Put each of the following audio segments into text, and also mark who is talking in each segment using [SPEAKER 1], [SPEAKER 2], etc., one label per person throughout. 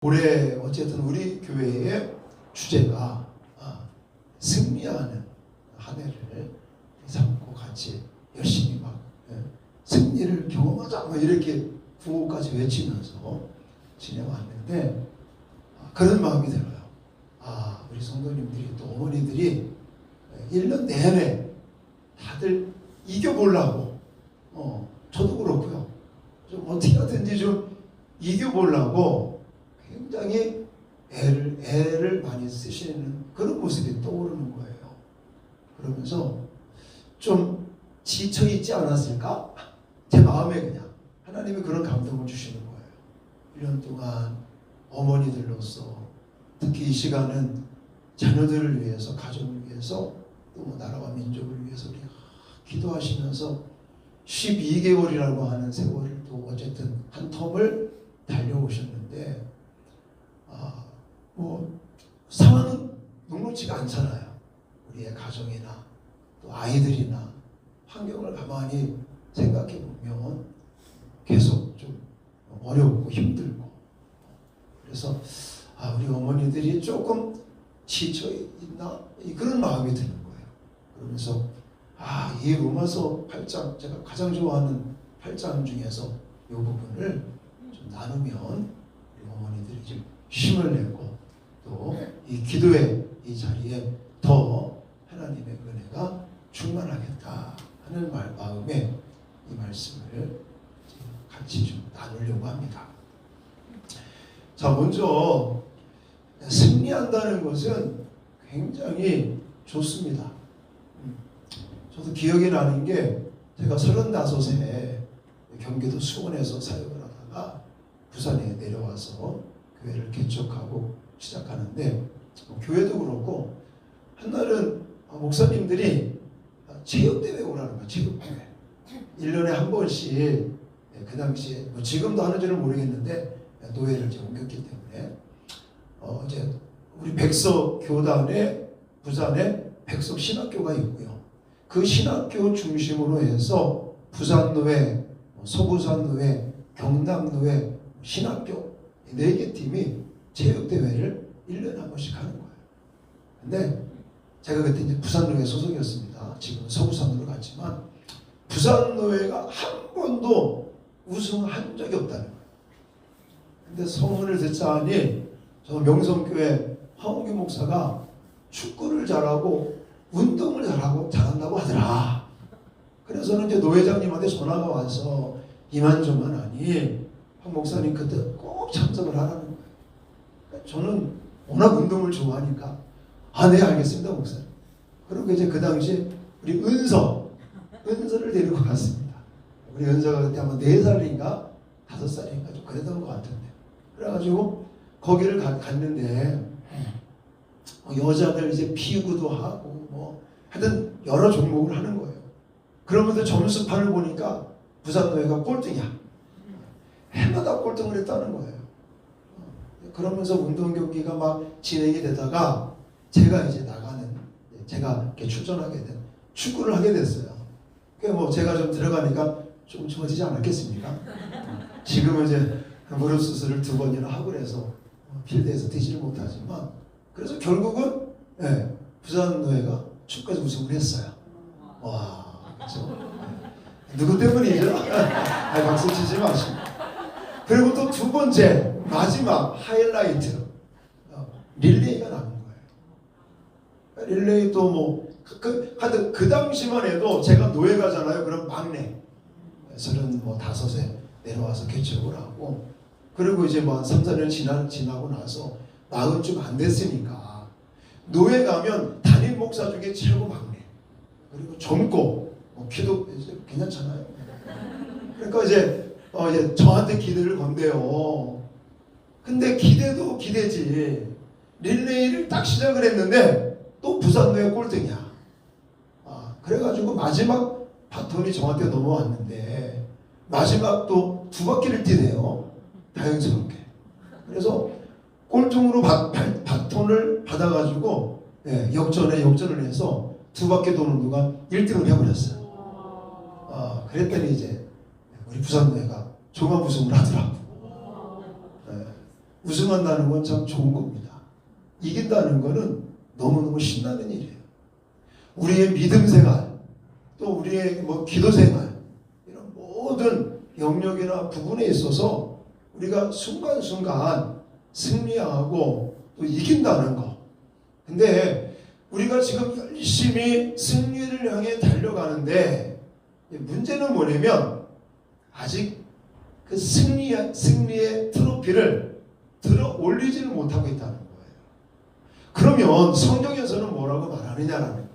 [SPEAKER 1] 올해 어쨌든 우리 교회의 주제가 승리하는 한 해를 삼고 같이 열심히 막 승리를 경험하자 막 이렇게 구호까지 외치면서 지내왔는데 그런 마음이 들어요. 우리 성도님들이 또 어머니들이 1년 내내 다들 이겨보려고 저도 그렇고요. 좀 어떻게 하든지 좀 이겨보려고 굉장히 애를 많이 쓰시는 그런 모습이 떠오르는 거예요. 그러면서 좀 지쳐있지 않았을까? 제 마음에 그냥 하나님이 그런 감동을 주시는 거예요. 1년 동안 어머니들로서 특히 이 시간은 자녀들을 위해서, 가족을 위해서, 또 나라와 민족을 위해서 우리 기도하시면서 12개월이라고 하는 세월을 또 어쨌든 한 텀을 달려오셨는데 상황은 녹록지가 않잖아요. 우리의 가정이나 또 아이들이나 환경을 가만히 생각해 보면 계속 좀 어렵고 힘들고, 그래서 우리 어머니들이 조금 지쳐있나 그런 마음이 드는 거예요. 그러면서 이 로마서 8장, 제가 가장 좋아하는 8장 중에서 이 부분을 좀 나누면 우리 어머니들이 좀 힘을 내고 또 이 기도의 이 자리에 더 하나님의 은혜가 충만하겠다 하는 마음에 이 말씀을 같이 좀 나누려고 합니다. 자, 먼저 승리한다는 것은 굉장히 좋습니다. 저도 기억이 나는 게 제가 35세 경기도 수원에서 사역을 하다가 부산에 내려와서 교회를 개척하고 시작하는데 교회도 그렇고 한날은 목사님들이 체육대회 오라는 거예요. 체육대회 1년에 한 번씩 그 당시에 지금도 하는지는 모르겠는데 노예를 이제 옮겼기 때문에 이제 우리 백석 교단에 부산에 백석 신학교가 있고요. 그 신학교 중심으로 해서 부산노회, 서부산노회, 경남노회, 신학교 4개 팀이 체육대회를 1년에 한 번씩 하는 거예요. 근데 제가 그때 이제 부산노회 소속이었습니다. 지금은 서부산노회로 갔지만 부산노회가 한 번도 우승한 적이 없다는 거예요. 근데 소문을 듣자니 저 명성교회 황우기 목사가 축구를 잘하고 운동을 잘한다고 하더라. 그래서는 이제 노회장님한테 전화가 와서 이만저만하니 황 목사님 그때 꼭 참석을 하라는 거예요. 저는 워낙 운동을 좋아하니까 네 알겠습니다 목사님. 그리고 이제 그 당시 우리 은서를 데리고 갔습니다. 우리 은서가 그때 아마 4살인가 5살인가 좀 그랬던 것 같은데, 그래가지고 거기를 갔는데 여자들 이제 피구도 하고 하여튼 여러 종목을 하는 거예요. 그러면서 점수판을 보니까 부산노회가 꼴등이야. 해마다 꼴등을 했다는 거예요. 그러면서 운동 경기가 막 진행이 되다가 제가 이제 제가 이렇게 출전하게 된 축구를 하게 됐어요. 그러니까 제가 좀 들어가니까 좀 좋아지지 않았겠습니까? 지금은 이제 무릎 수술을 2번이나 하고 그래서 필드에서 뛰지를 못하지만, 그래서 결국은 부산노회가 축구에서 우승을 했어요. 와, 그렇죠? 누구 때문이죠? 박수 치지 마시고. 그리고 또 2번째 마지막 하이라이트 릴레이가 나온 거예요. 릴레이도 하여튼 그 당시만 해도 제가 노예 가잖아요. 그럼 막내 35에 내려와서 개척을 하고, 그리고 이제 한 3, 4년 지나고 나서 40쯤 안 됐으니까 노예 가면 담임 목사 중에 최고 막내, 그리고 젊고 키도 이제 괜찮잖아요. 그러니까 이제 저한테 기대를 건대요. 근데 기대도 기대지, 릴레이를 딱 시작을 했는데 또 부산노회 꼴등이야. 그래가지고 마지막 바톤이 저한테 넘어왔는데 마지막 또 2바퀴를 뛰네요. 다행스럽게. 그래서 꼴등으로 바톤을 받아가지고 역전을 해서 2바퀴 도는 동안 1등을 해버렸어요. 그랬더니 이제 우리 부산노회가 종합 우승을 하더라고. 우승한다는 건 참 좋은 겁니다. 이긴다는 거는 너무너무 신나는 일이에요. 우리의 믿음 생활, 또 우리의 기도 생활, 이런 모든 영역이나 부분에 있어서 우리가 순간순간 승리하고 또 이긴다는 거. 근데 우리가 지금 열심히 승리를 향해 달려가는데 문제는 뭐냐면 아직 그 승리의 트로피를 들어 올리지를 못하고 있다는 거예요. 그러면 성경에서는 뭐라고 말하느냐라면,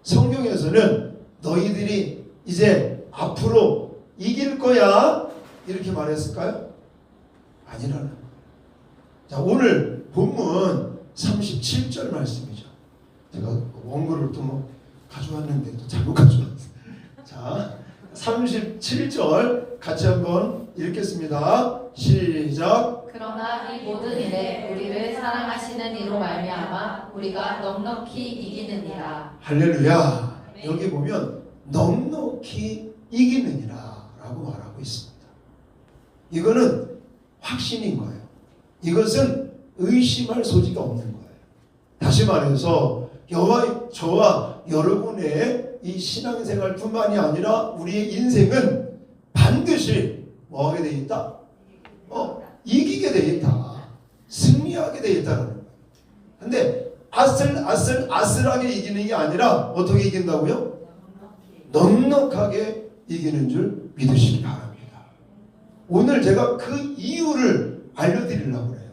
[SPEAKER 1] 성경에서는 너희들이 이제 앞으로 이길 거야 이렇게 말했을까요? 아니라는 거예요. 자, 오늘 본문 37절 말씀이죠. 제가 원고를 또 가져왔는데 또 잘못 가져왔어요. 자, 37절 같이 한번 읽겠습니다. 시작.
[SPEAKER 2] 그러나 이 모든 일에 우리를 사랑하시는 이로 말미암아 우리가 넉넉히 이기느니라.
[SPEAKER 1] 할렐루야. 여기 보면 넉넉히 이기느니라 라고 말하고 있습니다. 이거는 확신인 거예요. 이것은 의심할 소지가 없는 거예요. 다시 말해서 저와 여러분의 이 신앙생활뿐만이 아니라 우리의 인생은 반드시 뭐하게 되어 있다? 이기게 되어 있다. 승리하게 되어 있다는 거예요. 근데 아슬아슬하게 이기는 게 아니라 어떻게 이긴다고요? 넉넉하게 이기는 줄 믿으시기 바랍니다. 오늘 제가 그 이유를 알려드리려고 그래요.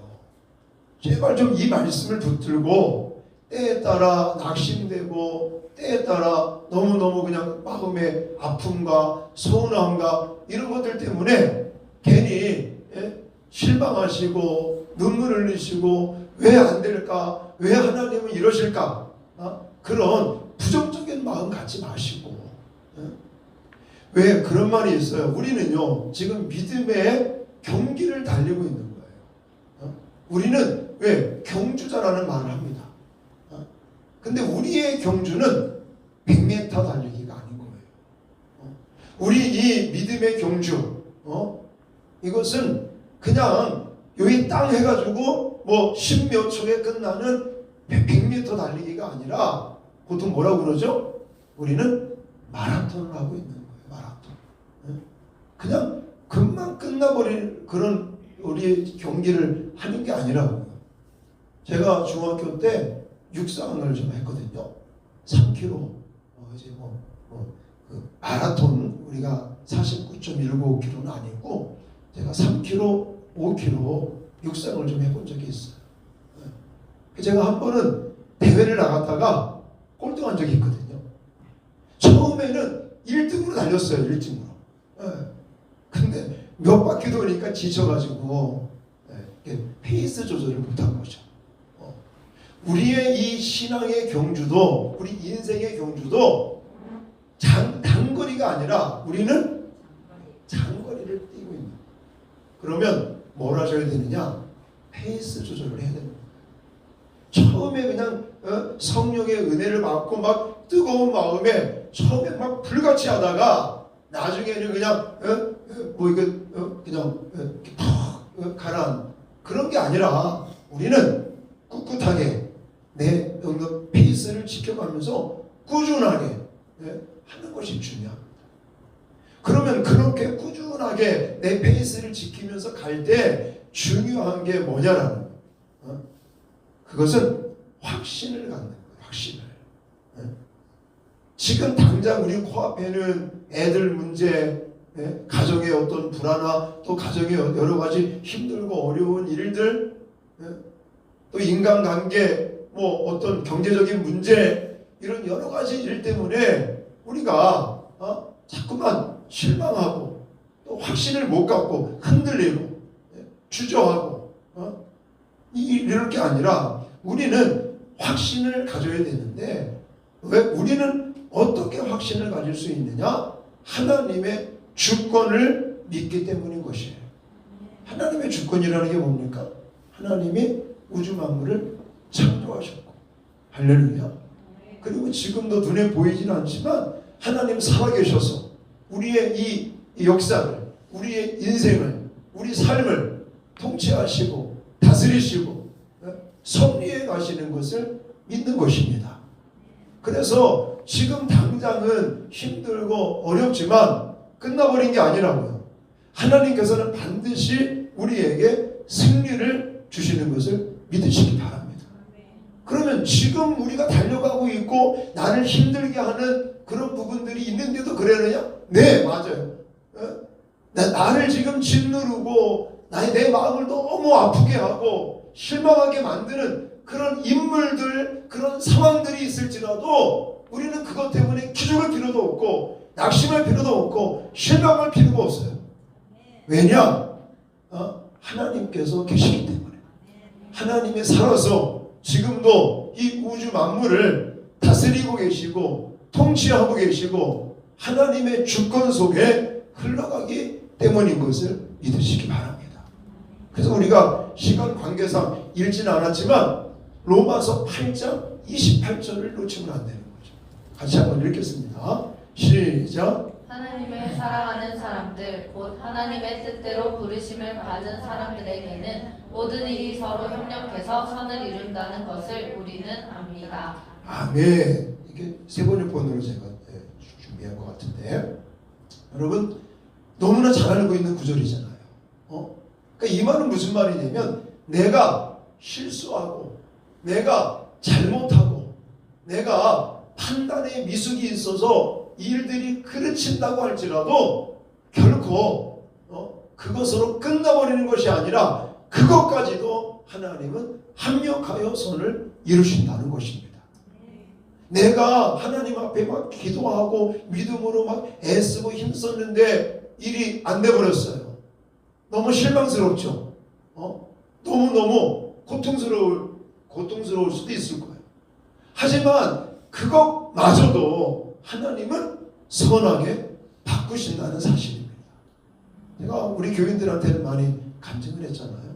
[SPEAKER 1] 제발 좀 이 말씀을 붙들고 때에 따라 낙심되고 때에 따라 너무너무 그냥 마음의 아픔과 서운함과 이런 것들 때문에 괜히 실망하시고 눈물 흘리시고 왜 안 될까? 왜 하나님은 이러실까? 그런 부정적인 마음 갖지 마시고. 왜 그런 말이 있어요? 우리는요 지금 믿음의 경기를 달리고 있는 거예요. 우리는 왜 경주자라는 말을 합니다. 근데 우리의 경주는 100m 달리기가 아닌 거예요. 우리 이 믿음의 경주, 이것은 그냥 여기 땅 해가지고 뭐 10몇 초에 끝나는 100m 달리기가 아니라 보통 뭐라고 그러죠? 우리는 마라톤을 하고 있는 거예요. 마라톤. 그냥 금방 끝나버릴 그런 우리의 경기를 하는 게 아니라고요. 제가 중학교 때 육상을 좀 했거든요. 3km 이제 그 마라톤 우리가 49.195km는 아니고 제가 3km, 5km 육상을 좀 해본 적이 있어요. 제가 한 번은 대회를 나갔다가 꼴등한 적이 있거든요. 처음에는 1등으로 달렸어요. 1등으로. 근데 몇 바퀴 도니까 지쳐가지고 페이스 조절을 못한 거죠. 우리의 이 신앙의 경주도 우리 인생의 경주도 단거리가 아니라 우리는 장거리를 뛰고 있는 거예요. 그러면 뭘 하셔야 되느냐? 페이스 조절을 해야 됩니다. 처음에 그냥 성령의 은혜를 받고 막 뜨거운 마음에 처음에 막 불같이 하다가 나중에는 그냥 그냥 이렇게 푹 가라앉는 그런 게 아니라 우리는 꿋꿋하게 내 페이스를 지켜가면서 꾸준하게 하는 것이 중요합니다. 그러면 그렇게 꾸준하게 내 페이스를 지키면서 갈 때 중요한 게 뭐냐라는 거예요. 그것은 확신을 갖는 거예요. 확신을. 지금 당장 우리 코앞에는 애들 문제, 가정의 어떤 불안화, 또 가정의 여러 가지 힘들고 어려운 일들, 또 인간관계, 뭐 어떤 경제적인 문제, 이런 여러 가지 일 때문에 우리가 자꾸만 실망하고 또 확신을 못 갖고 흔들리고 주저하고 이럴 게 아니라 우리는 확신을 가져야 되는데 왜 우리는 어떻게 확신을 가질 수 있느냐? 하나님의 주권을 믿기 때문인 것이에요. 하나님의 주권이라는 게 뭡니까? 하나님이 우주 만물을 창조하셨고 할렐루야. 그리고 지금도 눈에 보이지는 않지만 하나님 살아계셔서 우리의 이 역사를, 우리의 인생을, 우리 삶을 통치하시고 다스리시고 섭리해 가시는 것을 믿는 것입니다. 그래서 지금 당장은 힘들고 어렵지만 끝나버린 게 아니라고요. 하나님께서는 반드시 우리에게 승리를 주시는 것을 믿으시기 바랍니다. 그러면 지금 우리가 달려가고 있고 나를 힘들게 하는 그런 부분들이 있는데도 그러느냐? 네, 맞아요. 나를 지금 짓누르고 내 마음을 너무 아프게 하고 실망하게 만드는 그런 인물들, 그런 상황들이 있을지라도 우리는 그것 때문에 기죽을 필요도 없고 낙심할 필요도 없고 실망할 필요가 없어요. 왜냐? 하나님께서 계시기 때문에. 하나님이 살아서 지금도 이 우주 만물을 다스리고 계시고 통치하고 계시고 하나님의 주권 속에 흘러가기 때문인 것을 믿으시기 바랍니다. 그래서 우리가 시간 관계상 읽지는 않았지만 로마서 8장 28절을 놓치면 안 되는 거죠. 같이 한번 읽겠습니다. 시작.
[SPEAKER 2] 하나님을 사랑하는 사람들 곧 하나님의 뜻대로 부르심을 받은 사람들에게는 모든 일이 서로 협력해서 선을 이룬다는 것을 우리는 압니다.
[SPEAKER 1] 아멘. 이게 세 번째 번으로 제가 준비한 것 같은데 여러분 너무나 잘 알고 있는 구절이잖아요. 그러니까 이 말은 무슨 말이냐면 내가 실수하고 내가 잘못하고 내가 판단에 미숙이 있어서 일들이 그르친다고 할지라도 결코 그것으로 끝나버리는 것이 아니라 그것까지도 하나님은 합력하여 선을 이루신다는 것입니다. 내가 하나님 앞에 막 기도하고 믿음으로 막 애쓰고 힘썼는데 일이 안 돼버렸어요. 너무 실망스럽죠. 너무너무 고통스러울 수도 있을 거예요. 하지만 그것마저도 하나님은 선하게 바꾸신다는 사실입니다. 제가 우리 교인들한테는 많이 간증을 했잖아요.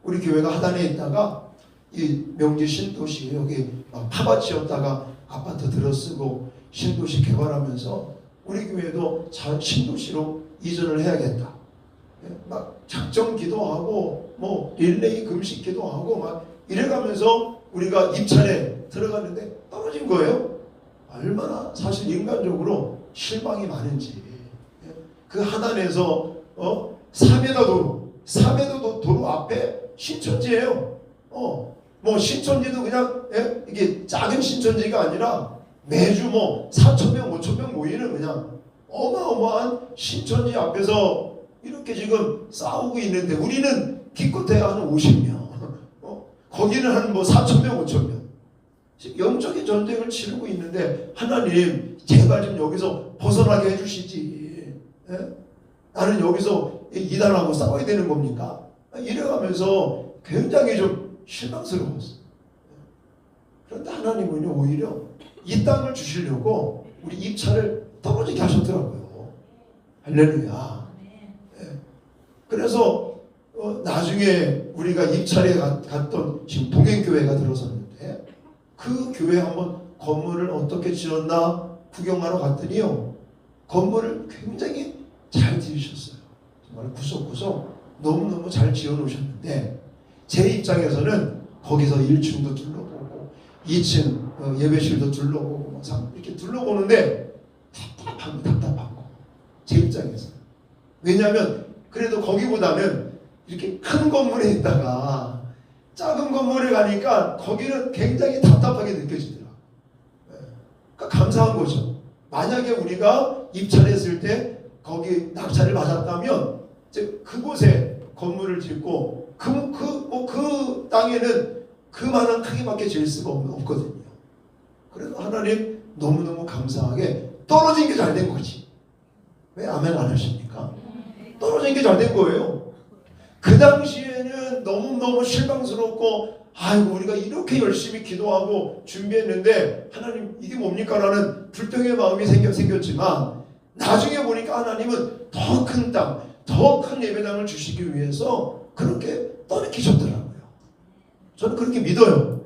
[SPEAKER 1] 우리 교회가 하단에 있다가 이 명지 신도시 여기 막 파밭이었다가 아파트 들어쓰고 신도시 개발하면서 우리 교회도 신도시로 이전을 해야겠다. 막 작정 기도하고 뭐 릴레이 금식 기도하고 막 이래가면서 우리가 입찰에 들어갔는데 떨어진 거예요. 얼마나 사실 인간적으로 실망이 많은지. 그 하단에서 3m 도로 앞에 신천지예요. 뭐 신천지도 그냥 이게 작은 신천지가 아니라 매주 뭐 4,000명 5,000명 모이는 그냥 어마어마한 신천지 앞에서 이렇게 지금 싸우고 있는데 우리는 기껏해야 한 50명 거기는 한 뭐 4,000명 5,000명 영적인 전쟁을 치르고 있는데 하나님 제발 좀 여기서 벗어나게 해주시지. 나는 여기서 이단하고 싸워야 되는 겁니까? 이래가면서 굉장히 좀 실망스러웠어요. 그런데 하나님은요 오히려 이 땅을 주시려고 우리 입찰을 떨어지게 하셨더라고요. 할렐루야. 그래서 나중에 우리가 입찰에 갔던 지금 동행교회가 들어섰는데 그 교회 한번 건물을 어떻게 지었나 구경하러 갔더니요 건물을 굉장히 잘 지으셨어요. 정말 구석구석 너무너무 잘 지어놓으셨는데 제 입장에서는 거기서 1층도 둘러보고 2층 예배실도 둘러보고 이렇게 둘러보는데 답답한 거 제 입장에서. 왜냐하면 그래도 거기보다는 이렇게 큰 건물에 있다가 작은 건물에 가니까 거기는 굉장히 답답하게 느껴지더라. 그러니까 감사한 거죠. 만약에 우리가 입찰했을 때 거기 낙찰을 받았다면 그곳에 건물을 짓고 그 땅에는 그만한 크기밖에 지을 수가 없거든요. 그래서 하나님 너무너무 감사하게 떨어진 게 잘 된 거지. 왜 아멘 안 하십니까? 떨어진 게 잘 된 거예요. 그 당시에는 너무너무 실망스럽고 아이고 우리가 이렇게 열심히 기도하고 준비했는데 하나님 이게 뭡니까? 라는 불평의 마음이 생겼지만 나중에 보니까 하나님은 더 큰 땅, 더 큰 예배당을 주시기 위해서 그렇게 떠나키셨더라고요. 저는 그렇게 믿어요.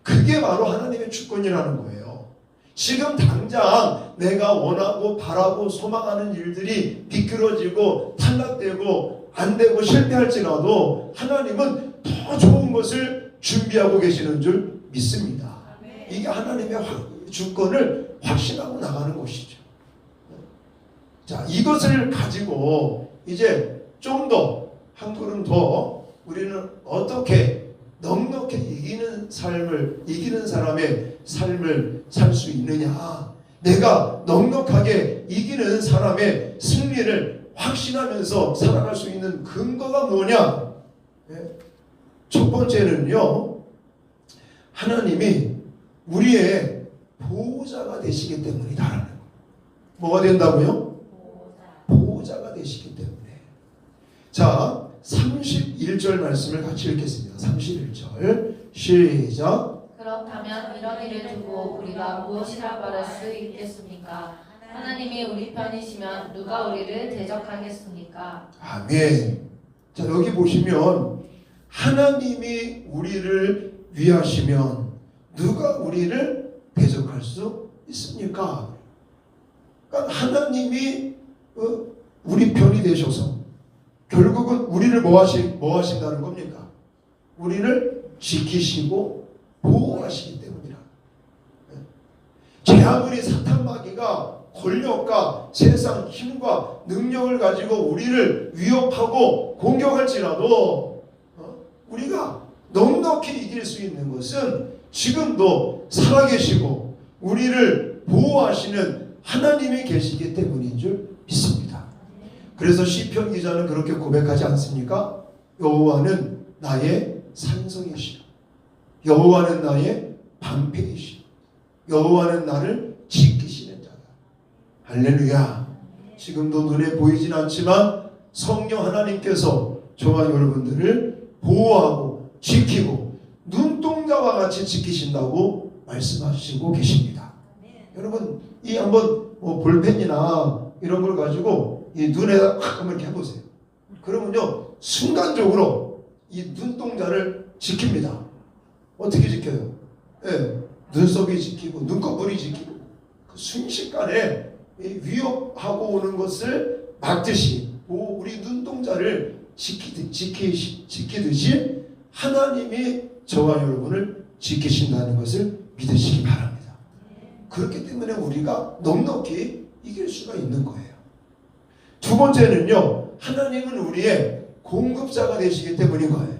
[SPEAKER 1] 그게 바로 하나님의 주권이라는 거예요. 지금 당장 내가 원하고 바라고 소망하는 일들이 비뚤어지고 탈락되고 안 되고 실패할지라도 하나님은 더 좋은 것을 준비하고 계시는 줄 믿습니다. 이게 하나님의 주권을 확신하고 나가는 것이죠. 자, 이것을 가지고 이제 좀 더 한 걸음 더 우리는 어떻게 넉넉히 이기는 사람의 삶을 살 수 있느냐, 내가 넉넉하게 이기는 사람의 승리를 확신하면서 살아갈 수 있는 근거가 뭐냐? 첫 번째는요, 하나님이 우리의 보호자가 되시기 때문이다라는 거예요. 뭐가 된다고요? 보호자가 되시기 때문에. 자, 31절 말씀을 같이 읽겠습니다. 31절 시작.
[SPEAKER 2] 그렇다면 이런 일을 두고 우리가 무엇이라 말할 수 있겠습니까? 하나님이 우리 편이시면 누가 우리를 대적하겠습니까?
[SPEAKER 1] 아멘. 자, 여기 보시면 하나님이 우리를 위하시면 누가 우리를 대적할 수 있습니까? 그러니까 하나님이 우리 편이 되셔서 결국은 우리를 뭐 하신다는 겁니까? 우리를 지키시고 보호하시기 때문이라. 제 아무리 사탄 마귀가 권력과 세상 힘과 능력을 가지고 우리를 위협하고 공격할지라도 우리가 넉넉히 이길 수 있는 것은 지금도 살아계시고 우리를 보호하시는 하나님이 계시기 때문인 줄 믿습니다. 그래서 시편 기자는 그렇게 고백하지 않습니까? 여호와는 나의 산성이시라. 여호와는 나의 방패이시라. 여호와는 나를 지키시는 자다. 할렐루야. 지금도 눈에 보이진 않지만 성령 하나님께서 저와 여러분들을 보호하고 지키고 눈동자와 같이 지키신다고 말씀하시고 계십니다. 여러분, 이 한번 볼펜이나 이런 걸 가지고 이 눈에다 확 한번 이렇게 해보세요. 그러면요, 순간적으로 이 눈동자를 지킵니다. 어떻게 지켜요? 눈썹이 지키고 눈꺼풀이 지키고 그 순식간에 위협하고 오는 것을 막듯이 우리 눈동자를 지키듯이 하나님이 저와 여러분을 지키신다는 것을 믿으시기 바랍니다. 그렇기 때문에 우리가 넉넉히 이길 수가 있는 거예요. 두 번째는요, 하나님은 우리의 공급자가 되시기 때문인 거예요.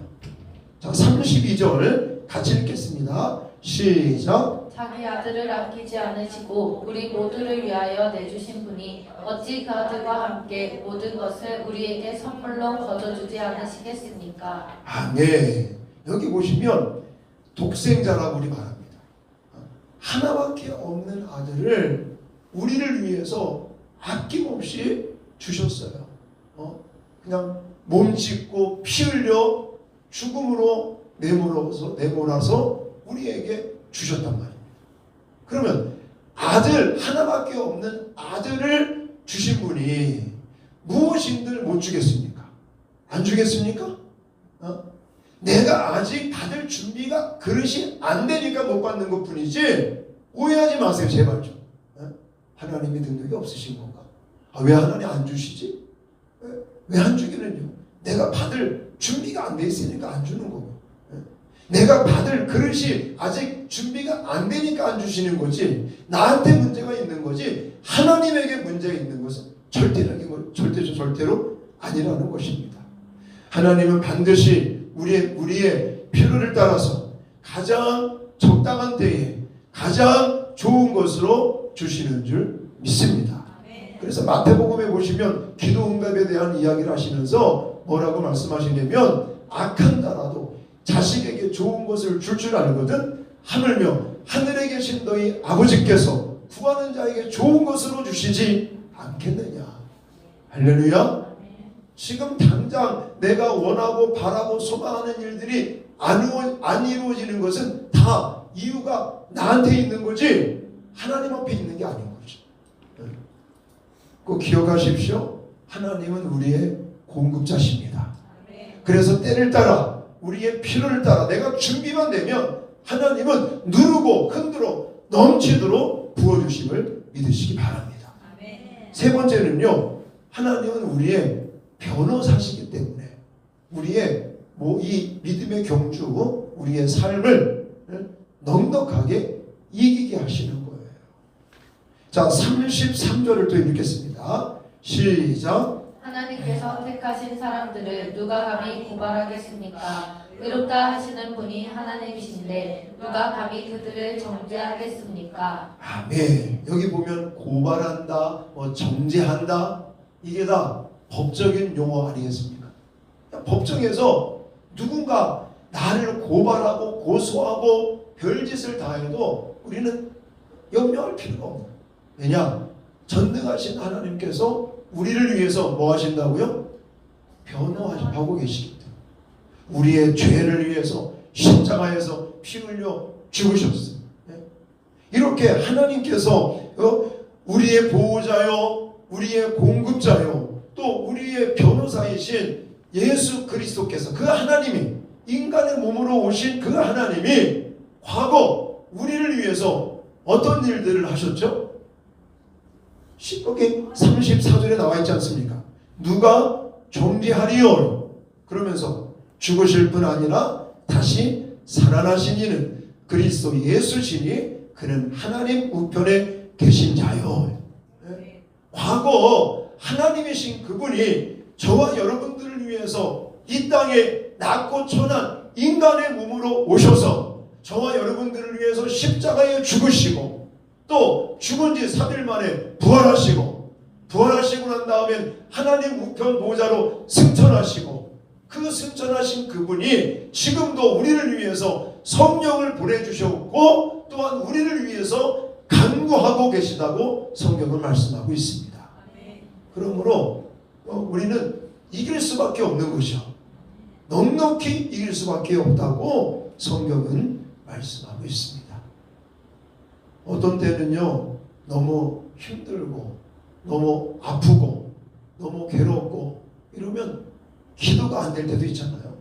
[SPEAKER 1] 자, 32절 같이 읽겠습니다. 시작.
[SPEAKER 2] 자기 아들을 아끼지 않으시고 우리 모두를 위하여 내주신 분이 어찌 그 아들과 함께 모든 것을 우리에게 선물로 거저주지 않으시겠습니까?
[SPEAKER 1] 아멘. 여기 보시면 독생자라고 우리 말합니다. 하나밖에 없는 아들을 우리를 위해서 아낌없이 주셨어요. 그냥 몸짓고 피 흘려 죽음으로 내몰아서 우리에게 주셨단 말입니다. 그러면 아들, 하나밖에 없는 아들을 주신 분이 무엇인들 못 주겠습니까? 안 주겠습니까? 내가 아직 받을 준비가 그릇이 안 되니까 못 받는 것 뿐이지, 오해하지 마세요, 제발 좀. 하나님이 능력이 없으신 건가? 왜 하나님 안 주시지? 왜 안 주기는요? 내가 받을 준비가 안 돼 있으니까 안 주는 거고, 내가 받을 그릇이 아직 준비가 안 되니까 안 주시는 거지, 나한테 문제가 있는 거지 하나님에게 문제가 있는 것은 절대로 아니라는 것입니다. 하나님은 반드시 우리의 필요를 따라서 가장 적당한 때에 가장 좋은 것으로 주시는 줄 믿습니다. 그래서 마태복음에 보시면 기도 응답에 대한 이야기를 하시면서 뭐라고 말씀하시냐면, 악한 자라도 자식에게 좋은 것을 줄 줄 알거든 하물며 하늘에 계신 너희 아버지께서 구하는 자에게 좋은 것으로 주시지 않겠느냐. 할렐루야. 지금 당장 내가 원하고 바라고 소망하는 일들이 안 이루어지는 것은 다 이유가 나한테 있는 거지 하나님 앞에 있는 게 아닌 거죠. 꼭 기억하십시오. 하나님은 우리의 공급자십니다. 그래서 때를 따라 우리의 필요를 따라 내가 준비만 되면 하나님은 누르고 흔들어 넘치도록 부어주심을 믿으시기 바랍니다. 세 번째는요, 하나님은 우리의 변호사시기 때문에 우리의 이 믿음의 경주, 우리의 삶을 넉넉하게 이기게 하시는 거예요. 자, 33절을 또 읽겠습니다. 시작.
[SPEAKER 2] 하나님께서 택하신 사람들을 누가 감히 고발하겠습니까? 의롭다 하시는 분이 하나님이신데 누가 감히 그들을 정죄하겠습니까?
[SPEAKER 1] 아멘. 여기 보면 고발한다, 정죄한다, 이게 다 법적인 용어 아니겠습니까? 법정에서 누군가 나를 고발하고 고소하고 별짓을 다 해도 우리는 염려할 필요가 없는 거예요. 왜냐? 전능하신 하나님께서 우리를 위해서 뭐 하신다고요? 변호하고 계시기 때문에 우리의 죄를 위해서 십자가에서 피 흘려 죽으셨어요. 이렇게 하나님께서 우리의 보호자요, 우리의 공급자요, 또 우리의 변호사이신 예수 그리스도께서, 그 하나님이, 인간의 몸으로 오신 그 하나님이 과거 우리를 위해서 어떤 일들을 하셨죠? 여기 34절에 나와 있지 않습니까? 누가 정죄하리요? 그러면서 죽으실 뿐 아니라 다시 살아나신 이는 그리스도 예수시니 그는 하나님 우편에 계신 자요. 과거 하나님이신 그분이 저와 여러분들을 위해서 이 땅에 낮고 천한 인간의 몸으로 오셔서 저와 여러분들을 위해서 십자가에 죽으시고 또 죽은 지 3일 만에 부활하시고 난 다음엔 하나님 우편 보좌로 승천하시고 그 승천하신 그분이 지금도 우리를 위해서 성령을 보내주셨고 또한 우리를 위해서 간구하고 계시다고 성경은 말씀하고 있습니다. 그러므로 우리는 이길 수밖에 없는 것이요, 넉넉히 이길 수밖에 없다고 성경은 말씀하고 있습니다. 어떤 때는요 너무 힘들고 너무 아프고 너무 괴롭고 이러면 기도가 안 될 때도 있잖아요.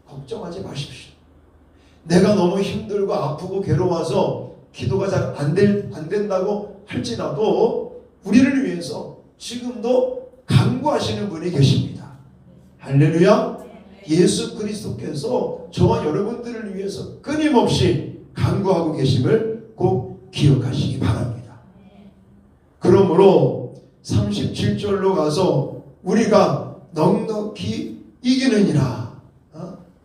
[SPEAKER 1] 걱정하지 마십시오. 내가 너무 힘들고 아프고 괴로워서 기도가 잘 안 된다고 할지라도 우리를 위해서 지금도 간구하시는 분이 계십니다. 할렐루야. 예수 그리스도께서 저와 여러분들을 위해서 끊임없이 간구하고 계심을 꼭 기억하시기 바랍니다. 그러므로 37절로 가서 우리가 넉넉히 이기느니라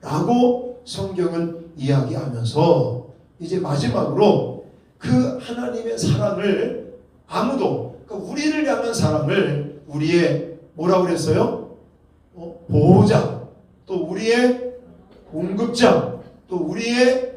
[SPEAKER 1] 라고 성경은 이야기하면서 이제 마지막으로 그 하나님의 사랑을 아무도, 그러니까 우리를 향한 사랑을 우리의 뭐라고 그랬어요? 보호자, 또 우리의 공급자, 또 우리의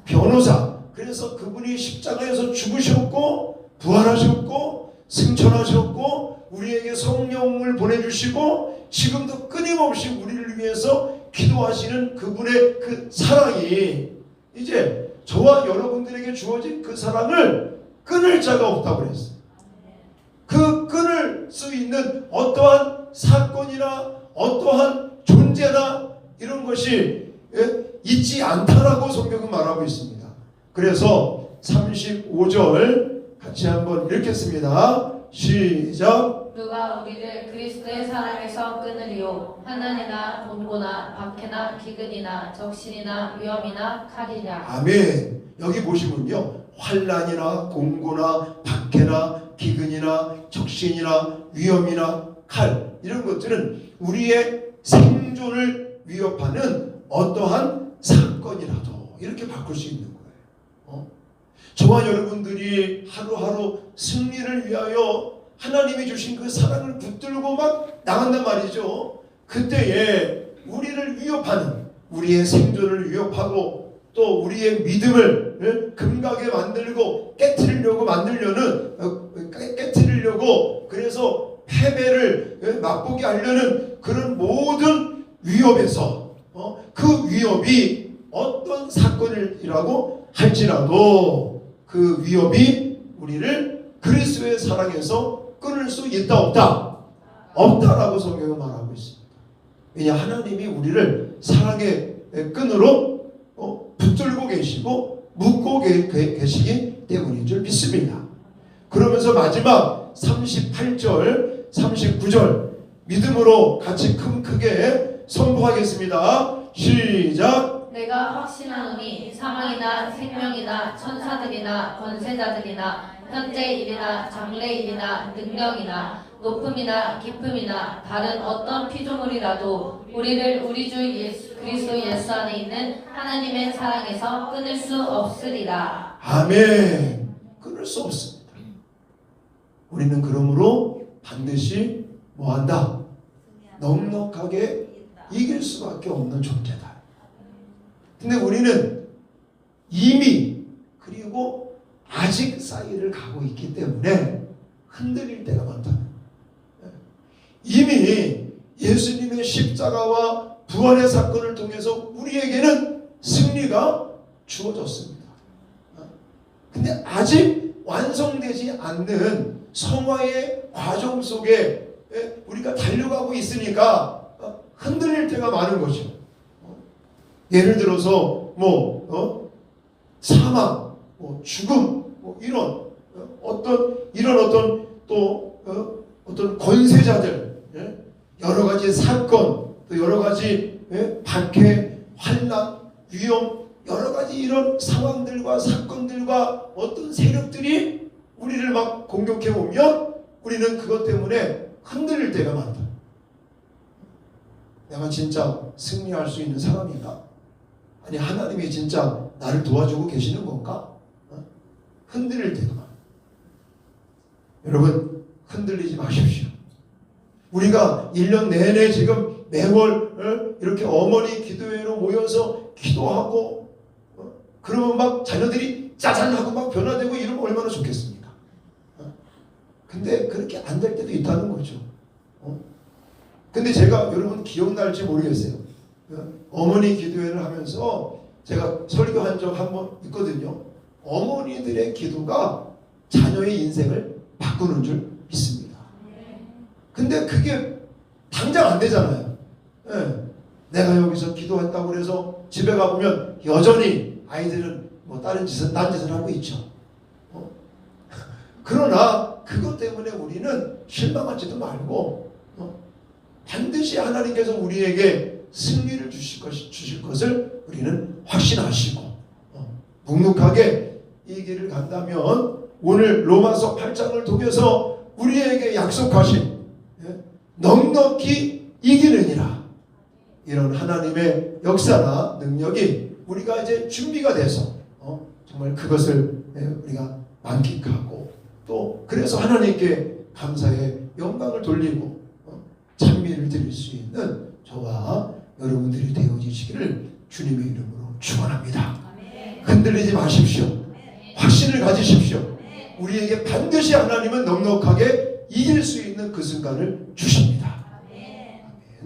[SPEAKER 1] 변호사, 그래서 그분이 십자가에서 죽으셨고 부활하셨고 승천하셨고 우리에게 성령을 보내주시고 지금도 끊임없이 우리를 위해서 기도하시는 그분의 그 사랑이 이제 저와 여러분들에게 주어진 그 사랑을 끊을 자가 없다고 그랬어요. 그 끊을 수 있는 어떠한 사건이나 어떠한 존재나 이런 것이 있지 않다라고 성경은 말하고 있습니다. 그래서 35절 같이 한번 읽겠습니다. 시작.
[SPEAKER 2] 누가 우리를 그리스도의 사랑에서 끊으리요? 환난이나 곤고나 박해나 기근이나 적신이나 위험이나 칼이냐.
[SPEAKER 1] 아멘. 여기 보시면요, 환난이나 곤고나 박해나 기근이나 적신이나 위험이나 칼, 이런 것들은 우리의 생존을 위협하는 어떠한 사건이라도 이렇게 바꿀 수 있는 거예요. 저와 여러분들이 하루하루 승리를 위하여 하나님이 주신 그 사랑을 붙들고 막 나간단 말이죠. 그때에 우리를 위협하는, 우리의 생존을 위협하고 또 우리의 믿음을 금가게 만들고 깨트리려고 그래서 패배를 맛보게 하려는 그런 모든 위협에서 그 위협이 어떤 사건이라고 할지라도 그 위협이 우리를 그리스도의 사랑에서 끊을 수 있다 없다? 없다라고 성경은 말하고 있습니다. 왜냐, 하나님이 우리를 사랑의 끈으로 붙들고 계시고 묶고 계시기 때문인 줄 믿습니다. 그러면서 마지막 38절 39절 믿음으로 같이 크게 선포하겠습니다. 시작.
[SPEAKER 2] 내가 확신하노니 사망이나 생명이나 천사들이나 권세자들이나 현재일이나 장래일이나 능력이나 높음이나 깊음이나 다른 어떤 피조물이라도 우리를 우리 주 그리스도 예수 안에 있는 하나님의 사랑에서 끊을 수 없으리라.
[SPEAKER 1] 아멘. 끊을 수 없습니다. 우리는 그러므로 반드시 뭐한다? 넉넉하게 이길 수밖에 없는 존재다. 근데 우리는 이미 그리고 아직 사이를 가고 있기 때문에 흔들릴 때가 많다. 이미 예수님의 십자가와 부활의 사건을 통해서 우리에게는 승리가 주어졌습니다. 근데 아직 완성되지 않는 성화의 과정 속에 우리가 달려가고 있으니까 흔들릴 때가 많은 거죠. 예를 들어서 사망, 죽음, 이런 어떤 또 어떤 권세자들, 여러 가지 사건, 또 여러 가지 박해, 환난, 위험, 여러 가지 이런 상황들과 사건들과 어떤 세력들이 우리를 막 공격해 오면 우리는 그것 때문에 흔들릴 때가 많다. 내가 진짜 승리할 수 있는 사람인가? 아니 하나님이 진짜 나를 도와주고 계시는 건가? 흔들릴 때가 많아. 여러분 흔들리지 마십시오. 우리가 1년 내내 지금 매월 이렇게 어머니 기도회로 모여서 기도하고 그러면 막 자녀들이 짜잔하고 막 변화되고 이러면 얼마나 좋겠습니까? 근데 그렇게 안 될 때도 있다는 거죠. 근데 제가 여러분 기억날지 모르겠어요. 어머니 기도회를 하면서 제가 설교한 적 한 번 있거든요. 어머니들의 기도가 자녀의 인생을 바꾸는 줄 믿습니다. 근데 그게 당장 안 되잖아요. 내가 여기서 기도했다고 해서 집에 가보면 여전히 아이들은 딴 짓을 하고 있죠. 그러나 그것 때문에 우리는 실망하지도 말고 반드시 하나님께서 우리에게 승리를 주실 것을 우리는 확신하시고 묵묵하게 이 길을 간다면 오늘 로마서 8장을 통해서 우리에게 약속하신 넉넉히 이기느니라 이런 하나님의 역사나 능력이 우리가 이제 준비가 돼서 정말 그것을 우리가 만끽하고 또 그래서 하나님께 감사의 영광을 돌리고 찬미를 드릴 수 있는 저와 여러분들이 되어지시기를 주님의 이름으로 축원합니다. 흔들리지 마십시오. 확신을 가지십시오. 우리에게 반드시 하나님은 넉넉하게 이길 수 있는 그 순간을 주십니다.